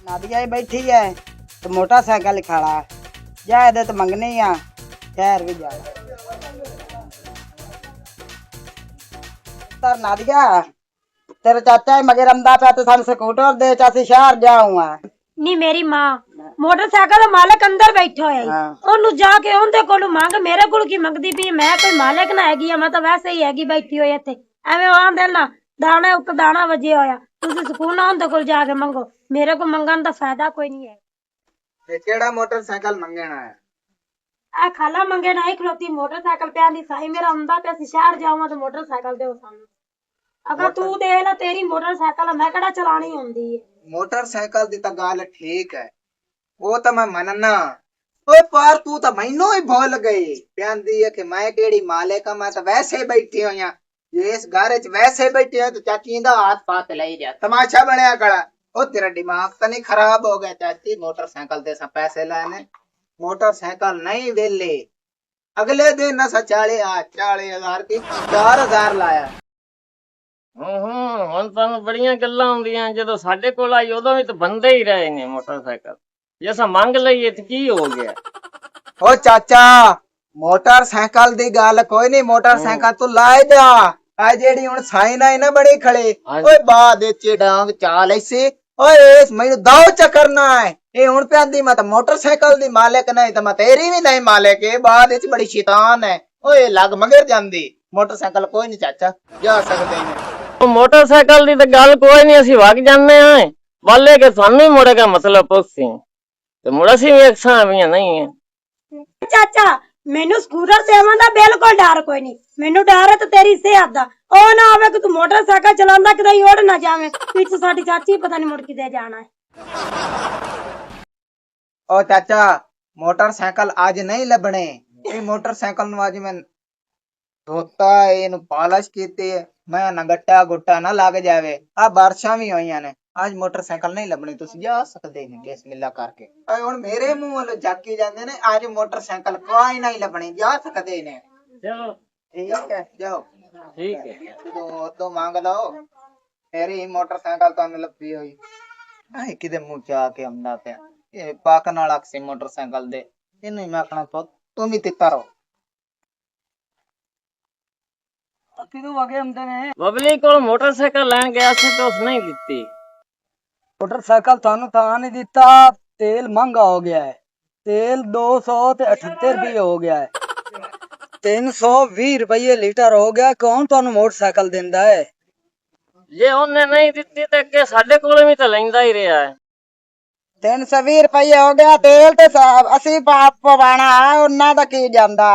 नादिया ही बैठी है तो मोटरसाइकिल खड़ा जाए दे तो मंगनी आ खैर भी जा तर नादिया तेरे चाचा मगर अमदा पे तो सन स्कूटर दे चासी शहर जाऊंगा नी मेरी मां मोटरसाइकिल मालिक अंदर बैठा है ओनू जाके ओंदे कोलों मंग मेरे कोल की मंगदी पई मैं कोई मालिक ना हैगी मैं तो वैसे ही हैगी बैठी होई इत्थे एवें आंदे ना दाना उत दाना वजे होया तुसी सुकून ओंदे कोल जाके मंगो मेरे को मंगन दा फायदा कोई नहीं है ते केड़ा मोटरसाइकिल मंगना है आ खाला मंगे ना एक खलोती मोटरसाइकिल पे आंदी साई मेरा अंदा पे शहर जाऊंगा तो मोटरसाइकिल दे सामने अगर तू दे ला तेरी मोटरसाइकिल मैं केड़ा चलानी होंदी है मोटरसाइकिल दी तां गल ठीक है वो तो मैं मनना ओए पर तू तो मैनू ही भूल गई प्यांदी है कि मैं केड़ी मालिक मैं तो वैसे ही बैठी होया इस घर च वैसे ही बैठी है तो चाची दा हाथ पात ले जा तमाशा बनया खड़ा ओ तेरा दिमाग तो नहीं खराब हो गया चाची मोटरसाइकिल दे सा पैसे लेने मोटरसाइकिल नहीं वेले अगले दिन न 40,000 की 4,000 लाया ਹੁਣ ਤੁਹਾਨੂੰ ਬੜੀਆਂ ਗੱਲਾਂ ਆਉਂਦੀਆਂ ਜਦੋਂ ਸਾਡੇ ਕੋਲ ਆਈ ਉਦੋਂ ਵੀ ਤਾਂ ਬੰਦੇ ਹੀ ਰਹੇ ਨੇ ਮੋਟਰਸਾਈਕਲ ਜੇ ਅਸਾਂ ਮੰਗ ਲਈਏ ਤੇ ਕੀ ਹੋ ਗਿਆ ओ चाचा मोटरसाइकिल दी गल कोई नहीं मोटरसाइकिल तू लाए जा आ जेड़ी हुन साइन आई ना बड़ी खड़े ओए बाद विच डांग चाल ऐसे ओए इस मैनू दाव चकरना है ए हुन प्यांदी मैं तो मोटरसाइकिल दी मालिक नहीं तो मैं तेरी भी नहीं मालिक ए बाद विच बड़ी शैतान है ओए लग मगर जांदी मोटरसाइकिल कोई नहीं चाचा जा सकदे ने ਉਹ ਮੋਟਰਸਾਈਕਲ ਦੀ ਤਾਂ ਗੱਲ ਕੋਈ ਨਹੀਂ ਅਸੀਂ ਵਗ ਜਾਂਦੇ ਆਂ ਵਾਲੇ ਕਿ ਤੁਹਾਨੂੰ ਹੀ ਮੁੜੇਗਾ ਮਤਲਬ ਪੁੱਛੀ ਤੇ ਮੁੜ ਅਸੀਂ ਵੀ ਅਕਸਾਂ ਆਵੀਆਂ ਨਹੀਂ ਹੈ चाचा मेनू स्कूटर देवन दा बिल्कुल डर कोई नहीं मेनू डर है तो तेरी सेहत दा ओ ना आवे कि तू मोटरसाइकिल चलांदा किते उड़ ना जावे पीछे साडी चाची पता नहीं मुड़ किते जाना है ओ चाचा मोटरसाइकिल आज नहीं लबने ये मोटरसाइकिल नु आज मैं धोता इनु पॉलिश कीती है मैं ना गट्टा गुट्टा ना लग जावे आ बारिशां भी होईयां ने आज मोटरसाइकिल नहीं लबनी तुसी जा सकदे ने बिस्मिल्लाह करके ओए हुन मेरे मुंह वाले जाकी जांदे ने आज मोटरसाइकिल कोई नहीं लबनी जा सकदे ने ਚਲੋ ठीक है जाओ ਠੀਕ ਹੈ तो मांग लो मेरी मोटरसाइकिल तो लब्बी हुई आए किदे मुंह च आके आंदा पिया ये पाक नाल अक्सी मोटरसाइकिल दे इनु ही मैं आखना पुत तू भी तिता रहो ਬਬਲੀ ਕੋਲ ਮੋਟਰਸਾਈਕਲ ਲੈਣ ਗਿਆ ਸੀ ਤੇ ਉਸ ਨਹੀਂ ਦਿੱਤੀ मोटरसाइकिल थानू था नहीं दिता तेल महंगा हो गया है तेल 200 ते 78 रुपये हो गया है 320 रुपये लीटर हो गया कौन थानू मोटरसाइकिल देंदा है ਜੇ ਉਹਨੇ ਨਹੀਂ ਦਿੱਤੀ ਤੇ ਅੱਗੇ ਸਾਡੇ ਕੋਲ ਵੀ ਤਾਂ ਲੈਂਦਾ ਹੀ ਰਿਹਾ ਹੈ 320 रुपये हो गया तेल ते 80 पवाना है उन्ना दा की जांदा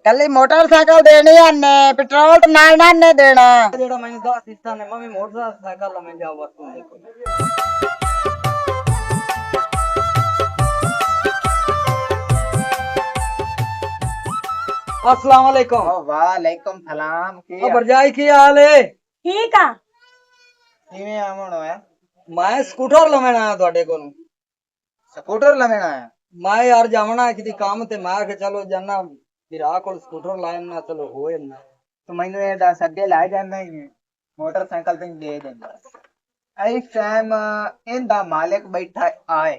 कल्ली मोटरसाइकिल देनी है ने पेट्रोल तो नाल ना ने देना जेड़ा मैंने दस दिता ने मम्मी मोटरसाइकिल में जाओ बस अस्सलाम वालेकुम वालेकुम सलाम की भरजाई की हाल है ठीक आ किवें आवन होया मैं स्कूटर लवेना है ਤੁਹਾਡੇ ਕੋਲੋਂ स्कूटर लवेना है मैं यार जावना किसी काम ते मैं के चलो जाना विरा कोल स्कूटर लाए ना चलो होए ना तो मैनू ये दस अगे ला जांदा ही मोटरसाइकिल ते दे देंदा इस टाइम इंदा मालिक बैठा आए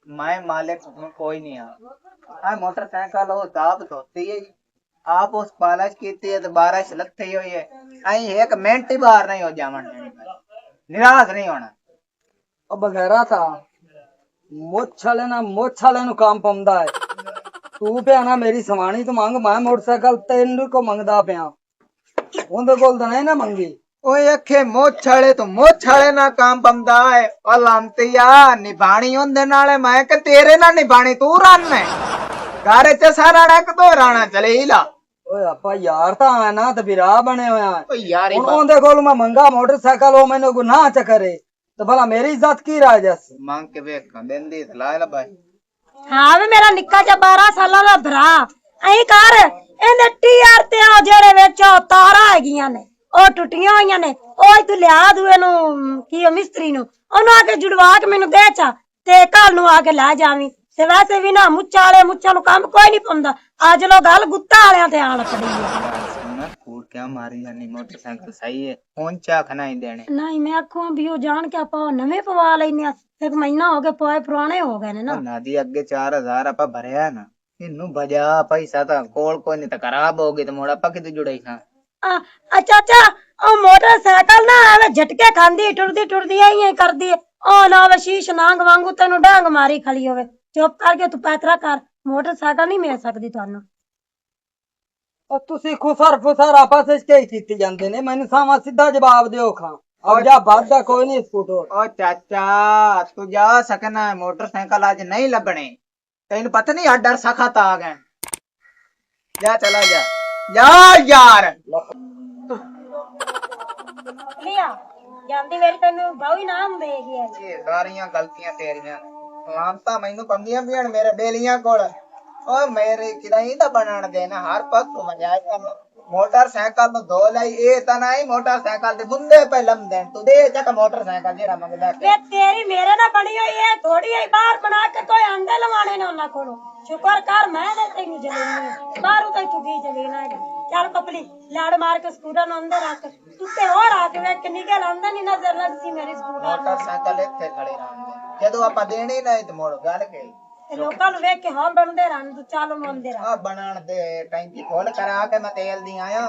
मैं मालिक हूं कोई नहीं आ मोटरसाइकिल हो ताप धोती है आप उस पालच कीती है तो बारिश लथी हुई है आई एक मिनट ही बाहर नहीं हो जावन निराश नहीं होना अब बगैरा था मोछाले नु काम पमदा है तू पे ना मेरी सवानी तो मांग मैं मोटरसाइकिल तेन को मंगदा पिया उनदे कोल तो नहीं ना मंगी ओए अखे मोछाले तो मोछाले ना काम बंदा है ओ लांतिया निभानी उनदे नाले मैं के तेरे ना निभानी तू रन है घर च सारा रख तो राणा चले हिला ओए आपा यार ता है ना ते बिरा बने होया ओ यार उनदे कोल मैं मंगा मोटरसाइकिल ओ मैंने गुनाह च करे तो भला मेरी इज्जत की राज जस मांग के वेख देंदी ला ला भाई हां वे मेरा निक्का जा 12 साला दा भरा ऐ कर एंदे टीआर ते आ जेड़े विच तारा हैगियां ने ਉਹ ਟੁੱਟੀਆਂ ਹੋਈਆਂ ਨੇ। ਉਹ ਤੂੰ ਲਿਆ ਦੂ ਇਹਨੂੰ ਕੀ ਮਿਸਤਰੀ ਨੂੰ, ਉਹਨੂੰ ਆ ਕੇ ਜੁੜਵਾ ਕੇ ਮੈਨੂੰ ਦੇ ਚਾ ਤੇ ਕੱਲ ਨੂੰ ਆ ਕੇ ਲੈ ਜਾਵੀਂ। ਤੇ ਵੈਸੇ ਵੀ ਨਾ ਮੁੱਛਾਂ ਨੂੰ ਕੰਮ ਕੋਈ ਨਹੀਂ ਪਾਉਂਦਾ। ਅੱਜ ਲੋ ਗੱਲ ਗੁੱਤਾ ਵਾਲਿਆਂ ਤੇ ਆਣ ਪੜੀ ਹੈ। ਫੂਟ ਕਿਆ ਮਾਰੀ ਜਾਨੀ, ਮੋਟਰਸਾਈਕਲ ਸਹੀ ਹੈ, ਹੁਣ ਚਾਖ ਨਹੀਂ ਦੇਣੇ। ਨਹੀਂ ਮੈਂ ਆਖੂੰ ਵੀ ਉਹ ਜਾਣ ਕੇ ਆਪਾਂ ਨਵੇਂ ਪਵਾ ਲੈਨੇ ਆ। ਇੱਕ ਮਹੀਨਾ ਹੋ ਗਿਆ ਪਵਾਏ, ਪੁਰਾਣੇ ਹੋ ਗਏ ਨੇ ਨਾ। ਨਾਦੀ ਅੱਗੇ 4000 ਆਪਾਂ ਭਰਿਆ ਨਾ, ਇਹਨੂੰ ਭਜਾ ਪੈਸਾ ਤਾਂ ਕੋਲ ਕੋਈ ਨਹੀਂ ਤਾਂ ਖਰਾਬ ਹੋ ਗਈ ਤੇ ਮੋੜ ਆਪਾਂ ਕਿਤੇ ਜੁੜਾਈ ਖਾਂ। ਚਾਚਾ ਉਹ ਮੋਟਰਸਾਈਕਲ ਨਾ ਐਵੇਂ ਝਟਕੇ ਖਾਂਦੀ ਟੁਰਦੀ ਆਈ ਕਰਦੀ ਉਹ ਨਾ ਵੇ ਸ਼ੀਸ਼ ਨਾਂਗ ਵਾਂਗੂ ਤੈਨੂੰ ਡਾਂਗ ਮਾਰੀ ਖੜੀ ਹੋਵੇ। ਚੁੱਪ ਕਰਕੇ ਤੂੰ ਪੈਤਰਾ ਕਰ, ਮੋਟਰਸਾਈਕਲ ਨਹੀਂ ਮਿਲ ਸਕਦੀ ਤੁਹਾਨੂੰ। ਉਹ ਤੁਸੀਂ ਖੁਸਰ ਆਪਸ ਵਿੱਚ ਕੀ ਕੀਤੀ ਜਾਂਦੇ ਨੇ? ਮੈਨੂੰ ਸਾਵਾ ਸਿੱਧਾ ਜਵਾਬ ਦਿਓ ਖਾਂ। अब जा भागदा कोई नहीं स्कूटर। ओ चाचा तू जा सकना, मोटरसाइकिल आज नहीं लबने, तेन पता नहीं डर सखत आ गए। जा चला जा जा यार। लिया ਜਾਂਦੀ ਵੇਲੇ ਤੈਨੂੰ ਬਾਉ ਹੀ ਨਾਮ ਦੇਗੀ ਅੱਜ। ਇਹ ਸਾਰੀਆਂ ਗਲਤੀਆਂ ਤੇਰੀਆਂ, ਲਾਂਤਾ ਮੈਨੂੰ ਪੰਦੀਆਂ ਵੀ ਹਣ ਮੇਰੇ ਬੇਲੀਆਂ ਕੋਲ। ਓ ਮੇਰੇ ਕਿਦਾਈ ਤਾਂ ਬਣਾਣ ਦੇਣਾ ਹਰ ਪੱਖ ਮਜਾਇ ਕਰ। मोटरसाइकिल ਨੂੰ ਧੋ ਲਈ, ਇਹ ਤਾਂ ਨਹੀਂ ਮੋਟਰਸਾਈਕਲ ਦੇ ਬੁੰਦੇ ਪੈ ਲੰਮਦੇ ਤੂੰ ਦੇ ਚੱਕ ਮੋਟਰਸਾਈਕਲ ਜਿਹੜਾ ਮੰਗਦਾ। ਵੇ ਤੇਰੀ ਮੇਰੇ ਨਾਲ ਬਣੀ ਹੋਈ ਹੈ ਥੋੜੀ ਜਿਹੀ, ਬਾਹਰ ਬਣਾ ਕੇ ਕੋਈ ਅੰਡੇ ਲਵਾਣੇ ਨੇ ਉਹਨਾਂ ਕੋਲੋਂ। ਸ਼ੁਕਰ ਕਰ ਮੈਂ ਦੇ ਤੈਨੂੰ ਜਲੀਨੀ ਬਾਹਰੋਂ ਤਾਂ ਤੂੰ ਕੀ ਜਲੀਨਾ ਹੈ। ਚੱਲ ਕਪਲੀ ਲੜ ਮਾਰ ਕੇ ਸਕੂਟਰ ਨੂੰ ਅੰਦਰ ਰੱਖ, ਉੱਤੇ ਹੋਰ ਆ ਕੇ ਵੇ ਕਿੰਨੀ ਕੇ ਲਾਂਦਾ ਨਹੀਂ ਨਜ਼ਰ ਲੱਗਦੀ ਮੇਰੀ ਸਕੂਟਰ। ਮੋਟਰਸਾਈਕਲ ਇੱਥੇ ਖੜੇ ਰਹਿੰਦੇ, ਜਦੋਂ ਆਪਾਂ ਦੇਣੀ ਨਹੀਂ ਤੇ ਮੋੜ ਗੱਲ ਗਈ। ਲੋਕਾਂ ਨੂੰ ਵੇਖ ਕੇ ਹਾਂ ਬਣਦੇ ਰਹਿਣ ਤੂੰ। ਚੱਲ ਮੰਨਦੇ ਰਹਿ ਆ ਬਣਾਣ ਦੇ ਟੈਂਕੀ ਖੋਲ ਕਰਾ ਕੇ ਮੈਂ ਤੇਲ ਦੀ ਆਇਆ।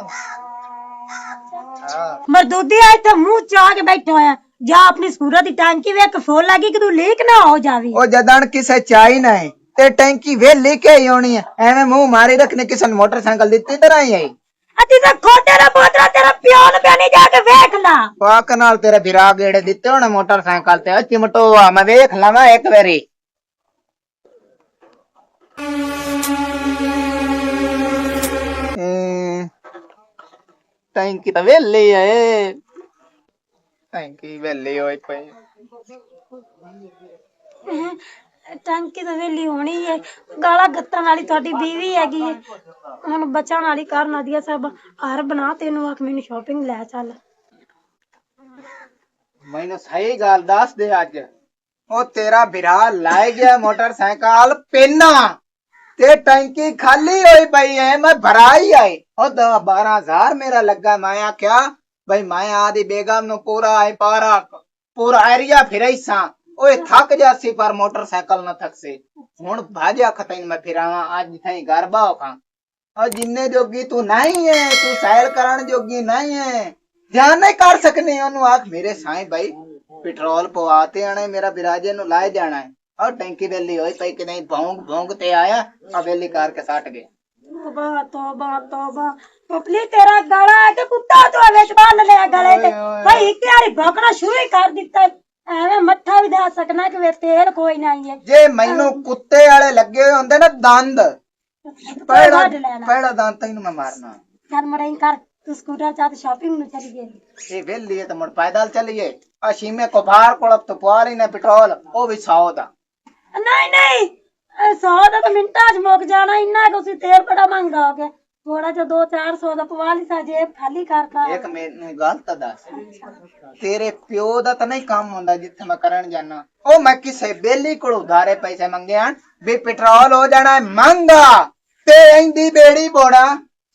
ਮਰਦੂਦੀ ਆ ਇੱਥੇ ਮੂੰਹ ਚਾ ਕੇ ਬੈਠਾ ਹੋਇਆ। ਜਾ ਆਪਣੀ ਸਕੂਟਰ ਦੀ ਟੈਂਕੀ ਵੇਖ ਫੋਲ ਲੱਗੀ ਕਿ ਤੂੰ ਲੀਕ ਨਾ ਹੋ ਜਾਵੀ। ਉਹ ਜਦਣ ਕਿਸੇ ਚਾਹੀ ਨਹੀਂ ਤੇ ਟੈਂਕੀ ਵੇਲੀ ਕੇ ਹੀ ਹੋਣੀ ਹੈ, ਐਵੇਂ ਮੂੰਹ ਮਾਰੀ ਰੱਖਨੇ ਕਿਸੇ ਨੂੰ ਮੋਟਰਸਾਈਕਲ ਦਿੱਤੀ ਤਰ੍ਹਾਂ ਹੀ ਆਈ। ਅਤੀ ਤਾਂ ਖੋਟੇ ਦਾ ਪੋਤਰਾ ਤੇਰਾ ਪਿਓ ਨੂੰ ਪਿਆਨੀ ਜਾ ਕੇ ਵੇਖ ਲਾ। ਪਾਕ ਨਾਲ ਤੇਰੇ ਵਿਰਾ ਗੇੜੇ ਦਿੱਤੇ ਹੋਣੇ ਮੋਟਰਸਾਈਕਲ ਤੇ। ਚਿਮਟੋਆ ਮੈਂ ਵੇਖ ਲਵਾਂ ਇੱਕ ਵਾਰੀ। ਟੈਂਕੀ ਤਾਂ ਵੇਲੀ ਹੈ, ਟੈਂਕੀ ਵੇਲੀ ਹੋਈ ਪਈ। ਟੈਂਕੀ ਤਾਂ ਵੇਲੀ ਹੋਣੀ ਹੈ, ਗਾਲਾਂ ਗੱਤਾਂ ਵਾਲੀ ਤੁਹਾਡੀ ਬੀਵੀ ਹੈਗੀ ਹੈ। ਹੁਣ ਬਚਣ ਵਾਲੀ ਕਰਨ ਦੀ ਸਭ ਹਰ ਬਣਾ ਤੈਨੂੰ ਆਖ ਮੈਨੂੰ ਸ਼ਾਪਿੰਗ ਲੈ ਚੱਲ। ਮੈਨੂੰ ਸਹੀ ਗੱਲ ਦੱਸ ਦੇ ਅੱਜ। ਉਹ ਤੇਰਾ ਵਿਰਾ ਲੈ ਗਿਆ ਮੋਟਰਸਾਈਕਲ ਪਿੰਨਾ ਤੇ ਟੈਂਕੀ ਖਾਲੀ ਹੋਈ ਪਈ ਹੈ, ਮੈਂ ਭਰਾਈ ਆਈ। ਉਹ 12,000 ਮੇਰਾ ਲੱਗਾ। ਮੈਂ ਆਖਿਆ ਬਈ ਮੈਂ ਆਦੀ ਬੇਗਮ ਨੂੰ ਪੂਰਾ ਏਰੀਆ ਫਿਰਾਈ ਸਾਂ, ਓਏ ਥੱਕ ਜਾਸੀ ਪਰ ਮੋਟਰਸਾਈਕਲ ਨਾ ਥਕਸੇ। ਹੁਣ ਭਾਜਾ ਖਤਨ ਮੈਂ ਫਿਰਾਵਾਂ ਅੱਜ ਥਈ ਗਰਬਾ ਹੋਖਾਂ। ਉਹ ਜਿੰਨੇ ਜੋਗੀ ਤੂੰ ਨਹੀਂ ਹੈ, ਤੂੰ ਸੈਲ ਕਰਨ ਜੋਗੀ ਨਹੀਂ ਹੈ, ਧਿਆਨ ਨਹੀਂ ਕਰ ਸਕਨੀ। ਉਹਨੂੰ ਆਖ ਮੇਰੇ ਸਾਈਂ ਭਾਈ ਪੈਟਰੋਲ ਪਵਾਤੇ ਆਣੇ, ਮੇਰਾ ਵਿਰਾਜੇ ਨੂੰ ਲਾਏ ਜਾਣਾ ਹੈ। और टैंकी वेली होई पई कि नहीं भोंग ते आया वेली करके सट गए। तौबा तौबा तौबा पपली तेरा गला है कि कुत्ता तो विच बांध लिया गले ते भाई एक यारी भौंकना शुरू ही कर दिता है। एवें मत्था भी दे सकना कि वे तेल कोई नहीं है। जे मैनू कुत्ते वाले लगे हुए होंदे ना दंद, पहला दंद तैनू मैं मारना। चल मरई कर तू स्कूटर चाह शॉपिंग में चली गई। ये वेली है तो मुड़ पैदल चलिए। आ शीमे को बाहर कोड़प तो पवा लेना पेट्रोल, ओ भी 100 दा। नहीं नहीं 100 ਦਾ ਤਾਂ ਮਿੰਟਾਂ 'ਚ ਮੁੱਕ ਜਾਣਾ। ਇੰਨਾ ਤੁਸੀਂ ਤੇਲ ਬੜਾ ਮਹਿੰਗਾ ਹੋ ਗਿਆ। ਥੋੜਾ ਜਿਹਾ 200-400 ਦਾ ਪਵਾ ਲਈ ਸਾ ਜੇਬ ਖਾਲੀ ਕਰ। ਇੱਕ ਮੈਨੂੰ ਗੱਲ ਤਾਂ ਦੱਸ, ਤੇਰੇ ਪਿਓ ਦਾ ਤਾਂ ਨਹੀਂ ਕੰਮ ਹੁੰਦਾ ਜਿੱਥੇ ਮੈਂ ਕਰਨ ਜਾਣਾ। ਉਹ ਮੈਂ ਕਿਸੇ ਬੇਲੀ ਕੋਲ ਉਧਾਰੇ ਪੈਸੇ ਮੰਗੇ ਹਨ ਵੀ ਪੈਟਰੋਲ ਹੋ ਜਾਣਾ ਹੈ ਮਹਿੰਗਾ ਤੇ ਇੰਦੀ ਬੇੜੀ ਬੋੜਾ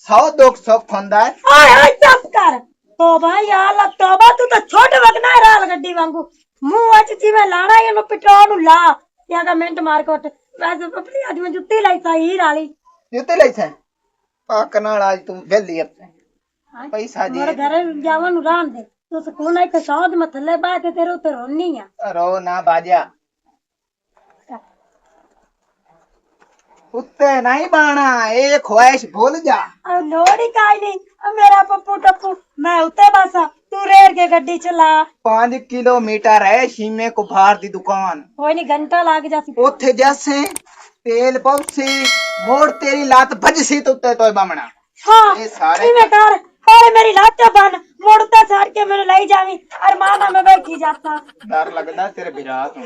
100-200 ਹੁੰਦਾ ਹੈ। ਓਏ ਓਏ ਚੁੱਪ ਕਰ। ਤੋਬਾ ਯਾ ਅੱਲਾ ਤੋਬਾ, ਤੂੰ ਤਾਂ ਛੋਟ ਵਗਣਾ ਰਾਲ ਗੱਡੀ ਵਾਂਗੂ ਮੂੰਹ ਵਿੱਚ ਜਿਵੇਂ ਲਾਣਾ ਇਹਨੂੰ ਪੈਟਰੋਲ ਨੂੰ ਲਾ या मिनट मार के वैसे पपली आज मैं जुत्ती लाई था हीर वाली जुत्ती लाई था पाक नाल आज तू वेली अपने पैसा जी मेरे घर जावन रान दे तू सुकून है के सौद में थल्ले बा के तेरे ऊपर रोनी है। रो ना बाजा उत्ते नहीं बाना, ये ख्वाहिश भूल जा। लोड़ी काई नहीं मेरा पप्पू टप्पू, मैं उत्ते बस तू रेड़ के गड्डी चला। 5 किलोमीटर है शीमे कुफार दी दुकान, कोई नहीं घंटा लाग जासी। ओथे जैसे तेल पौसी मोड़ तेरी लात भजसी तुते तो बमना। हां ये सारे मैं कर और मेरी लात बन मोड़ता सार के मेरे ले जावी और माना में बैठी जाता। डर लगदा तेरे विराट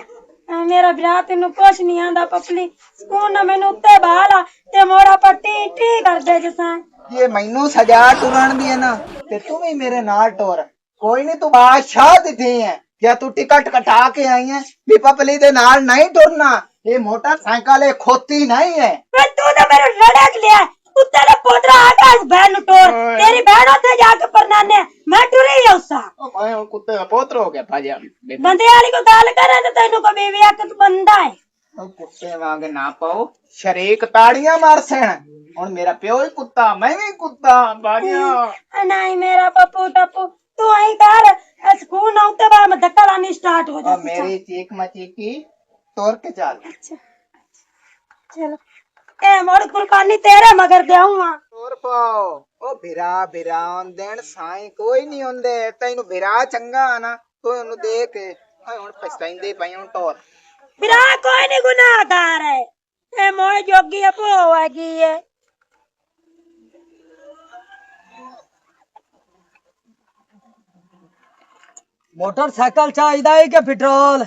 मेरा विराह तेनू कुछ नहीं आंदा पपली। सुकून ना मैनू उत्ते बहाला ते मोड़ा पट्टी टी कर दे जसा। ये मैनू सजा टुरन दी है ना, ਤੇ ਤੂੰ ਵੀ ਮੇਰੇ ਨਾਲ ਟੋਰ ਕੋਈ ਨਹੀਂ ਤੂੰ ਬਾਦਸ਼ਾਹ ਦੀ ਥੀ ਹੈ ਜਾਂ ਤੂੰ ਟਿਕਟ ਕਟਾ ਕੇ ਆਈ ਹੈ ਵੀ ਪਪਲੀ ਦੇ ਨਾਲ ਨਹੀਂ ਟੁਰਨਾ ਇਹ ਮੋਟਰਸਾਈਕਲ ਇਹ ਖੋਤੀ ਨਹੀਂ ਹੈ ਵੇ ਤੂੰ ਤਾਂ ਮੇਰੇ ਰੜਕ ਲਿਆ ਉੱਤੇ ਦਾ ਪੋਤਰਾ ਆ ਗਿਆ ਇਸ ਬਹਿਨ ਨੂੰ ਟੋਰ ਤੇਰੀ ਬਹਿਨ ਉੱਥੇ ਜਾ ਕੇ ਪਰਨਾਨੇ ਮੈਂ ਟੁਰੀ ਉਸਾ ਮੈਂ ਹੁਣ ਕੁੱਤੇ ਦਾ ਪੋਤਰ ਹੋ ਗਿਆ ਭਾਜਾ ਬੰਦੇ ਵਾਲੀ ਕੋ ਗੱਲ ਕਰੇ ਤੇ ਤੈਨੂੰ ਕੋ ਬੀਵੀ ਆ ਕਿ ਤੂੰ ਬੰਦਾ ਹੈ ਉਹ ਕੁੱਤੇ ਵਾਂਗ ਨਾ ਪਾਓ ਸ਼ਰੀਕ ਤਾੜੀਆਂ ਮਾਰ ਸਣ ਹੁਣ ਮੇਰਾ ਪਿਓ ਹੀ ਕੁੱਤਾ ਮੈਂ ਵੀ ਕੁੱਤਾ ਬਾਜਾ ਨਹੀਂ ਮੇਰਾ ਪੱਪੂ ਟੱਪੂ ਤੂੰ ਆਈ ਕਰ ਸਕੂਲ ਨਾ ਉੱਤੇ ਬਾਅਦ ਮੈਂ ਧੱਕਾ ਲਾਣੀ ਸਟਾਰਟ ਹੋ ਜਾ और मेरी चीख मचीकी तोड़ के चल चलो ए मोड़ कुर्बानी तेरे मगर देऊंगा तोड़ पाओ ओ भिरा भिरा देन साई कोई नहीं होंदे तैनू भिरा चंगा ना कोई ओनु देख हाय हुन पछताइंदे पई हुन तोड़ बिरा कोई नहीं गुनाहगार है ए मोड़ जोगी अपो होगी है मोटरसाइकिल चाहिए है कि पेट्रोल?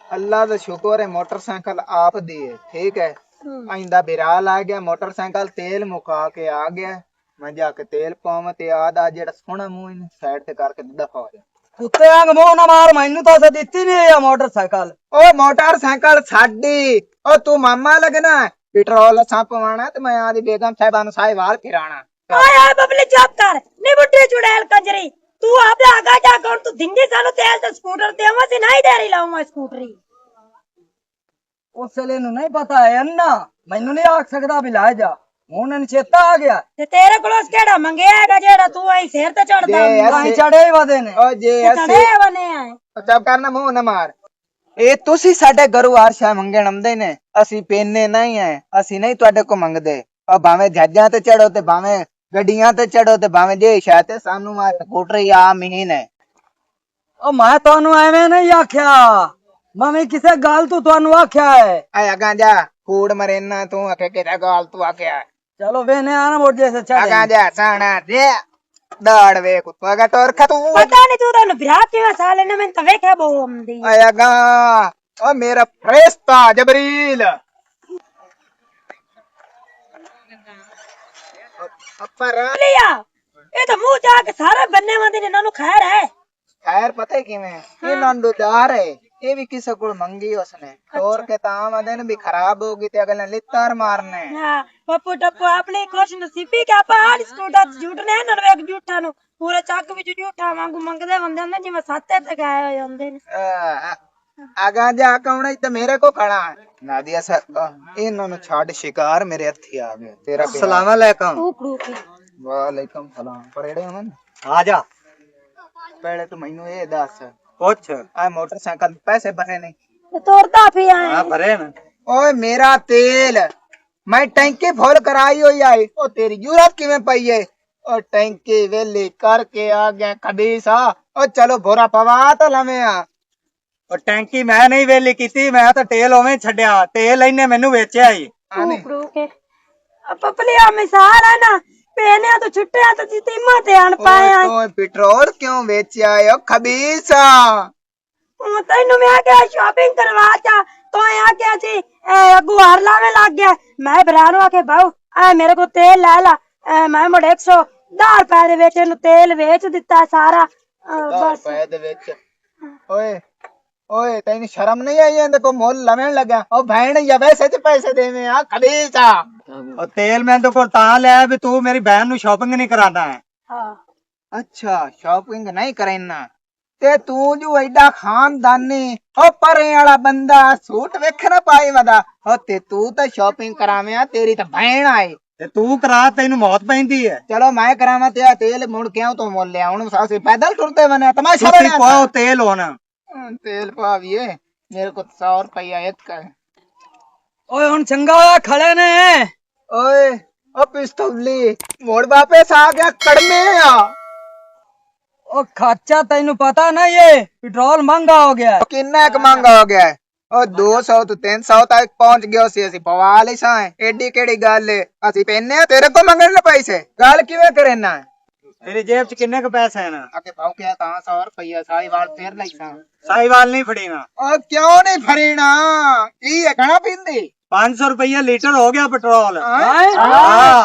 अल्लाह दा शुक्र है मोटरसाइकिल आप दी है ठीक है आइंदा बिरा आ गया मोटरसाइकिल तेल मुका के आ गया मैं जाके तेल पावां ते आदा जेड़ा सोहना मुंह साइड ते करके दफा हो जा कुत्ते वांग मुंह ना मार मैनू तो दिती नहीं है मोटरसाइकिल ओ मोटरसाइकिल साडी ओ तू मामा लगना पेट्रोल असां पवाना ते मैं आदी बेगम साहिबा नु साहिवाल फिराना ओए ओए बबली चुप कर नी बुड्ढी चुड़ैल कंजरी तू आपे आगा जा कौन तू दिंदी सानू तेल ते स्कूटर देवा सी नहीं देरी लाऊंगा स्कूटरी उस वेले नु नहीं पता है अन्ना मैनू नहीं आख सकदा भी ला जा हुन इन चेता आ गया ते तेरे कोलों केड़ा मंगया हैगा जेड़ा तू आई सिर ते चढ़दा नहीं चढ़े ही वदे ने ओ जे चढ़े बने आए चुप करना मुंह ना मार ਇਹ ਤੁਸੀਂ ਸਾਡੇ ਘਰੋਂ ਆਰਸ਼ਾ ਮੰਗਣ ਆਉਂਦੇ ਨੇ ਅਸੀਂ ਪੇਨੇ ਨਹੀਂ ਹੈ ਅਸੀਂ ਨਹੀਂ ਤੁਹਾਡੇ ਕੋ ਮੰਗਦੇ ਉਹ ਭਾਵੇਂ ਜਹਾਜ਼ਾਂ ਤੇ ਚੜੋ ਤੇ ਭਾਵੇਂ ਗੱਡੀਆਂ ਤੇ ਚੜੋ ਤੇ ਭਾਵੇਂ ਜੇ ਇਸ਼ਾ ਤੇ ਸਾਨੂੰ ਆ ਸਕੂਟਰ ਆ ਮਹੀਨ ਹੈ ओ मैं ਤੁਹਾਨੂੰ ਐਵੇਂ ਨਹੀਂ ਆਖਿਆ ਮੈਂ ਕਿਸੇ ਗੱਲ ਤੋਂ ਤੁਹਾਨੂੰ ਆਖਿਆ ਹੈ ਆਇਆ ਗਾਂਜਾ ਕੂੜ ਮਰੇਨਾ ਤੂੰ ਆਖੇ ਕਿਹੜਾ ਗੱਲ ਤੂੰ ਆਖਿਆ चलो वेने आना मोड़ जैसे चढ़े ਗਾਂਜਾ ਸਾਣਾ ਦੇ ਦਾੜ ਵੇ ਕੁੱਤਾ ਗਾ ਟੋਰ ਖਤੂ पता नहीं तू तो बिरा किवें साले ने मैं तो वेख्या बहु आंदी ਆਇਆ ਗਾ ओ मेरा फरिश्ता जबरील अपर लिया ये तो मुंह जाके सारे बनने वाले ने नानू खैर है खैर पता है किवें ये नंडूदार है ये भी किसी को मंगी उसने तोड़ के ताम आदे भी खराब होगी ते अगले लित्तर मारने हां पप्पू टप्पू अपने खुश नसीबी के आपा हाल स्कूटर झूठने न वेख झूठा नु पूरे ਚੱਕ ਵਿੱਚ ਝੂਠਾ ਵਾਂਗੂ ਮੰਗਦੇ ਹੁੰਦੇ ਨੇ ਜਿਵੇਂ ਸਾਤੇ ਤੇ ਗਏ ਹੋਏ ਹੁੰਦੇ ਨੇ आगा जा कौन है मेरे को खड़ा नादिया सर इन्होंने छाड़ शिकार मेरे हथी आ गए तेरा अस्सलाम वालेकुम वालेकुम सलाम परेड़े मन आ जा पहले तो मैनू ये दस कुछ आ मोटरसाइकिल पैसे भरे नहीं तोड़ता भी आए हां भरे ना ओए मेरा तेल मैं टैंकी फुल कराई हुई आई ओ तेरी जरूरत किवें पई है ओ टैंकी वेली करके आ गया खबीसा ओ चलो भोरा पवा तो लवे आ और टैंकी मैं नहीं वेली कीती मैं तो तेल ओवें छड्या तेल इन्ने मेनू वेचया ही के पपलिया मिसाल है ना पहने तो छुट्टियां तो जितिमा ते आन पाया तो पेट्रोल क्यों बेचा है खबीसा तैनू मैं क्या शॉपिंग करवा चा तो आ क्या जी अगू हार लावे लग गया मैं बरानो आके भाऊ आ मेरे को तेल ला ला मैं मोड़ 110 रुपए दे विच इनु तेल बेच दिता सारा बस रुपए दे विच ओए ओए तैਨੂੰ शर्म नहीं आई ਇਹਦੇ ਕੋ ਮੁੱਲ ਲਵਣ ਲੱਗਾ ਉਹ ਭੈਣ ਜਾਂ ਵੈਸੇ ਤੇ ਪੈਸੇ ਦੇਵੇਂ ਆ ਖਬੀਸਾ और तेल मैं तो को ता ले भी तू मेरी बहन नु शॉपिंग नहीं कराना है हां अच्छा शॉपिंग नहीं करना ते तू जो एडा खानदानी ओ परे वाला बंदा सूट वेखना पाई वदा ओ ते तू तो शॉपिंग करावे तेरी तो बहन आई ते तू करा तेनू मौत पैंदी है चलो मैं करावा ते तेल मुड़ के तो मोल ले हुन सासे पैदल टुरते बने तमाशा तुसी बना पाओ तेल होना तेल पाविए मेरे को 100 रुपया एक का ओए हुन चंगा खड़े ने ओए ओ पिस्तौली मोड़ वापस आ गया कड़मे आ ओ खर्चा तेनू पता ना ये पेट्रोल महंगा हो गया है किन्ना एक महंगा हो गया है ओ 200 तो 300 तक पहुंच गयो सी ਅਸੀਂ ਪਵਾ ਲਈ ਸਾਂ ਐਡੀ ਕਿਹੜੀ ਗੱਲ ਏ ਅਸੀਂ ਪੈਨੇ ਤੇਰੇ ਕੋ ਮੰਗਣ ਲੈ ਪੈਸੇ ਗੱਲ ਕਿਵੇਂ ਕਰੇਨਾ तेरी जेब च किन्ने के पैसे हैं ना आके भाव क्या ता 100 रुपया साईवाल फेर लई सां साईवाल नहीं फड़ीना ओ क्यों नहीं फरीना की है घना पींदी 500 रुपया लीटर हो गया पेट्रोल हाँ? हाँ